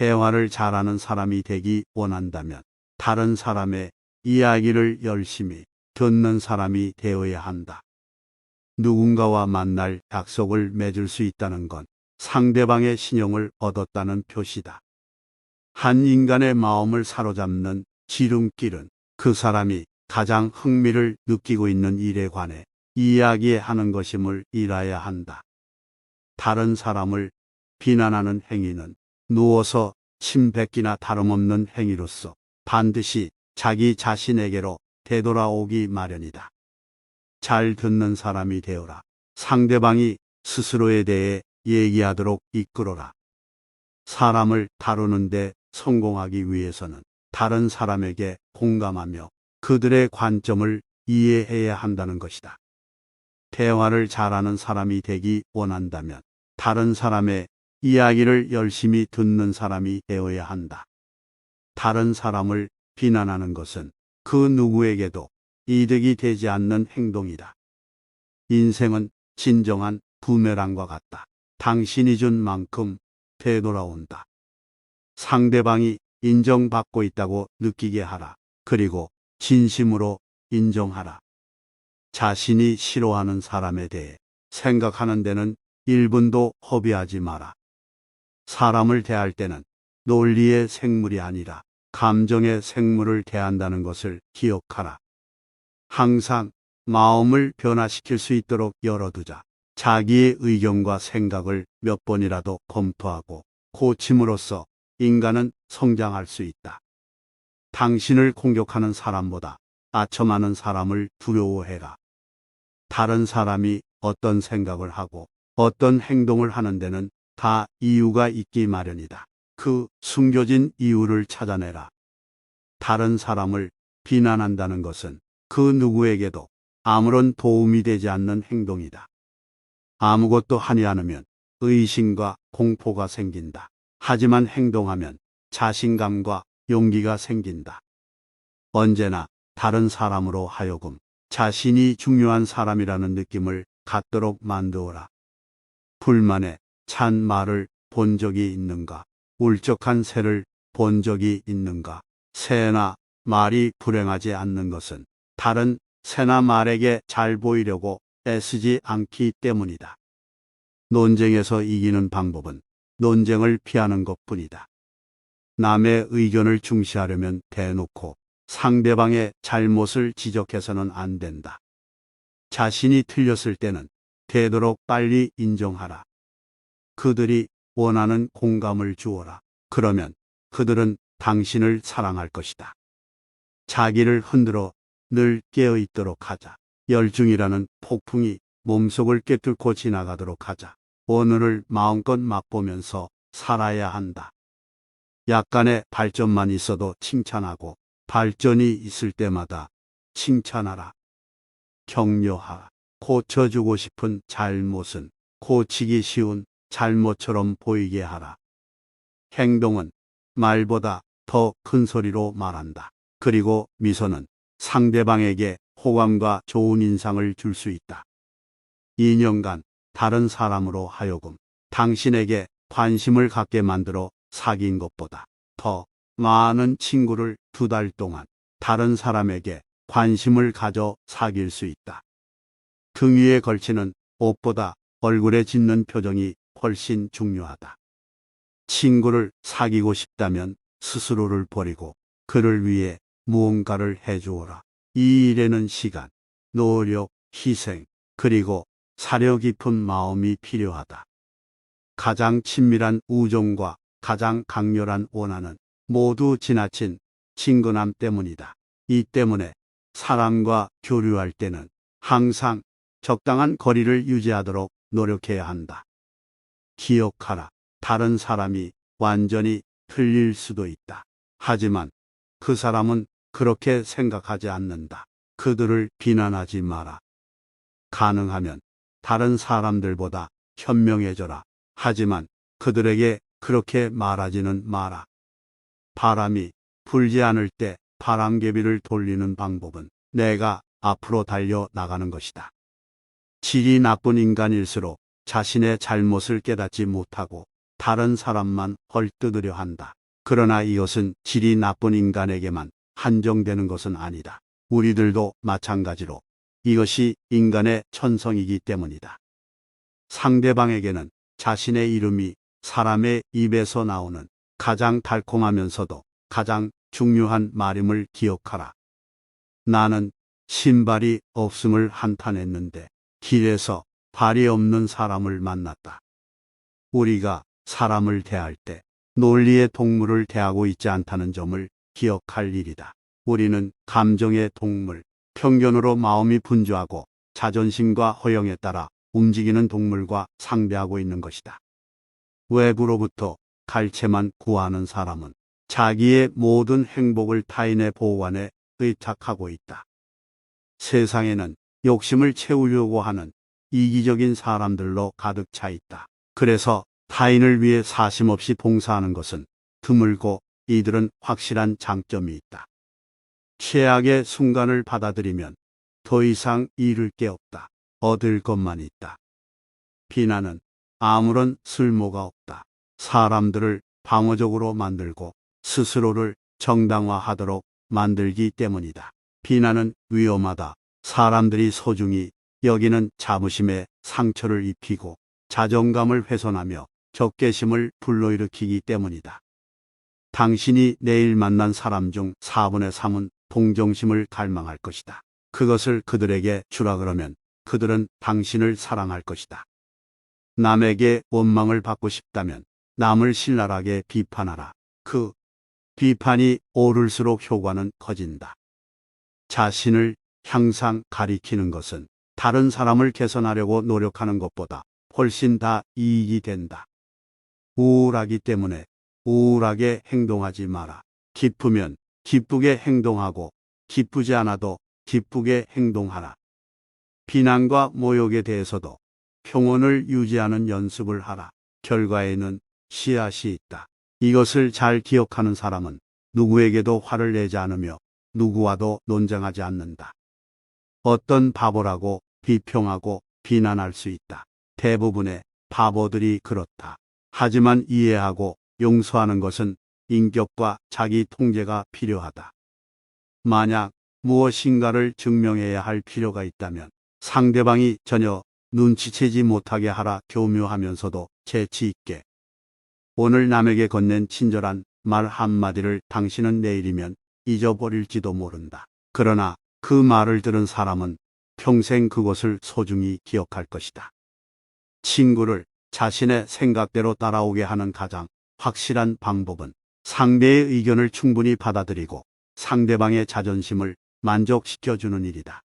대화를 잘하는 사람이 되기 원한다면 다른 사람의 이야기를 열심히 듣는 사람이 되어야 한다. 누군가와 만날 약속을 맺을 수 있다는 건 상대방의 신용을 얻었다는 표시다. 한 인간의 마음을 사로잡는 지름길은 그 사람이 가장 흥미를 느끼고 있는 일에 관해 이야기하는 것임을 알아야 한다. 다른 사람을 비난하는 행위는 누워서 침 뱉기나 다름없는 행위로서 반드시 자기 자신에게로 되돌아오기 마련이다. 잘 듣는 사람이 되어라. 상대방이 스스로에 대해 얘기하도록 이끌어라. 사람을 다루는데 성공하기 위해서는 다른 사람에게 공감하며 그들의 관점을 이해해야 한다는 것이다. 대화를 잘하는 사람이 되기 원한다면 다른 사람의 이야기를 열심히 듣는 사람이 되어야 한다. 다른 사람을 비난하는 것은 그 누구에게도 이득이 되지 않는 행동이다. 인생은 진정한 부메랑과 같다. 당신이 준 만큼 되돌아온다. 상대방이 인정받고 있다고 느끼게 하라. 그리고 진심으로 인정하라. 자신이 싫어하는 사람에 대해 생각하는 데는 1분도 허비하지 마라. 사람을 대할 때는 논리의 생물이 아니라 감정의 생물을 대한다는 것을 기억하라. 항상 마음을 변화시킬 수 있도록 열어두자. 자기의 의견과 생각을 몇 번이라도 검토하고 고침으로써 인간은 성장할 수 있다. 당신을 공격하는 사람보다 아첨하는 사람을 두려워해라. 다른 사람이 어떤 생각을 하고 어떤 행동을 하는 데는 다 이유가 있기 마련이다. 그 숨겨진 이유를 찾아내라. 다른 사람을 비난한다는 것은 그 누구에게도 아무런 도움이 되지 않는 행동이다. 아무것도 하지 않으면 의심과 공포가 생긴다. 하지만 행동하면 자신감과 용기가 생긴다. 언제나 다른 사람으로 하여금 자신이 중요한 사람이라는 느낌을 갖도록 만들어라. 불만에 찬 말을 본 적이 있는가? 울적한 새를 본 적이 있는가? 새나 말이 불행하지 않는 것은 다른 새나 말에게 잘 보이려고 애쓰지 않기 때문이다. 논쟁에서 이기는 방법은 논쟁을 피하는 것뿐이다. 남의 의견을 중시하려면 대놓고 상대방의 잘못을 지적해서는 안 된다. 자신이 틀렸을 때는 되도록 빨리 인정하라. 그들이 원하는 공감을 주어라. 그러면 그들은 당신을 사랑할 것이다. 자기를 흔들어 늘 깨어있도록 하자. 열중이라는 폭풍이 몸속을 꿰뚫고 지나가도록 하자. 오늘을 마음껏 맛보면서 살아야 한다. 약간의 발전만 있어도 칭찬하고 발전이 있을 때마다 칭찬하라. 격려하라. 고쳐주고 싶은 잘못은 고치기 쉬운 잘못처럼 보이게 하라. 행동은 말보다 더 큰 소리로 말한다. 그리고 미소는 상대방에게 호감과 좋은 인상을 줄 수 있다. 2년간 다른 사람으로 하여금 당신에게 관심을 갖게 만들어 사귄 것보다 더 많은 친구를 2달 동안 다른 사람에게 관심을 가져 사귈 수 있다. 등 위에 걸치는 옷보다 얼굴에 짓는 표정이 훨씬 중요하다. 친구를 사귀고 싶다면 스스로를 버리고 그를 위해 무언가를 해주어라. 이 일에는 시간, 노력, 희생, 그리고 사려 깊은 마음이 필요하다. 가장 친밀한 우정과 가장 강렬한 원한은 모두 지나친 친근함 때문이다. 이 때문에 사람과 교류할 때는 항상 적당한 거리를 유지하도록 노력해야 한다. 기억하라. 다른 사람이 완전히 틀릴 수도 있다. 하지만 그 사람은 그렇게 생각하지 않는다. 그들을 비난하지 마라. 가능하면 다른 사람들보다 현명해져라. 하지만 그들에게 그렇게 말하지는 마라. 바람이 불지 않을 때 바람개비를 돌리는 방법은 내가 앞으로 달려 나가는 것이다. 질이 나쁜 인간일수록 자신의 잘못을 깨닫지 못하고 다른 사람만 헐뜯으려 한다. 그러나 이것은 질이 나쁜 인간에게만 한정되는 것은 아니다. 우리들도 마찬가지로 이것이 인간의 천성이기 때문이다. 상대방에게는 자신의 이름이 사람의 입에서 나오는 가장 달콤하면서도 가장 중요한 말임을 기억하라. 나는 신발이 없음을 한탄했는데 길에서 발이 없는 사람을 만났다. 우리가 사람을 대할 때 논리의 동물을 대하고 있지 않다는 점을 기억할 일이다. 우리는 감정의 동물, 편견으로 마음이 분주하고 자존심과 허영에 따라 움직이는 동물과 상대하고 있는 것이다. 외부로부터 갈채만 구하는 사람은 자기의 모든 행복을 타인의 보호관에 의탁하고 있다. 세상에는 욕심을 채우려고 하는 이기적인 사람들로 가득 차 있다. 그래서 타인을 위해 사심없이 봉사하는 것은 드물고 이들은 확실한 장점이 있다. 최악의 순간을 받아들이면 더 이상 잃을 게 없다. 얻을 것만 있다. 비난은 아무런 쓸모가 없다. 사람들을 방어적으로 만들고 스스로를 정당화하도록 만들기 때문이다. 비난은 위험하다. 사람들이 소중히 여기는 자부심에 상처를 입히고 자존감을 훼손하며 적개심을 불러일으키기 때문이다. 당신이 내일 만난 사람 중 4분의 3은 동정심을 갈망할 것이다. 그것을 그들에게 주라 그러면 그들은 당신을 사랑할 것이다. 남에게 원망을 받고 싶다면 남을 신랄하게 비판하라. 그 비판이 오를수록 효과는 커진다. 자신을 항상 가리키는 것은 다른 사람을 개선하려고 노력하는 것보다 훨씬 다 이익이 된다. 우울하기 때문에 우울하게 행동하지 마라. 기쁘면 기쁘게 행동하고 기쁘지 않아도 기쁘게 행동하라. 비난과 모욕에 대해서도 평온을 유지하는 연습을 하라. 결과에는 씨앗이 있다. 이것을 잘 기억하는 사람은 누구에게도 화를 내지 않으며 누구와도 논쟁하지 않는다. 어떤 바보라고 비평하고 비난할 수 있다. 대부분의 바보들이 그렇다. 하지만 이해하고 용서하는 것은 인격과 자기 통제가 필요하다. 만약 무엇인가를 증명해야 할 필요가 있다면 상대방이 전혀 눈치채지 못하게 하라. 교묘하면서도 재치 있게. 오늘 남에게 건넨 친절한 말 한마디를 당신은 내일이면 잊어버릴지도 모른다. 그러나 그 말을 들은 사람은 평생 그것을 소중히 기억할 것이다. 친구를 자신의 생각대로 따라오게 하는 가장 확실한 방법은 상대의 의견을 충분히 받아들이고 상대방의 자존심을 만족시켜주는 일이다.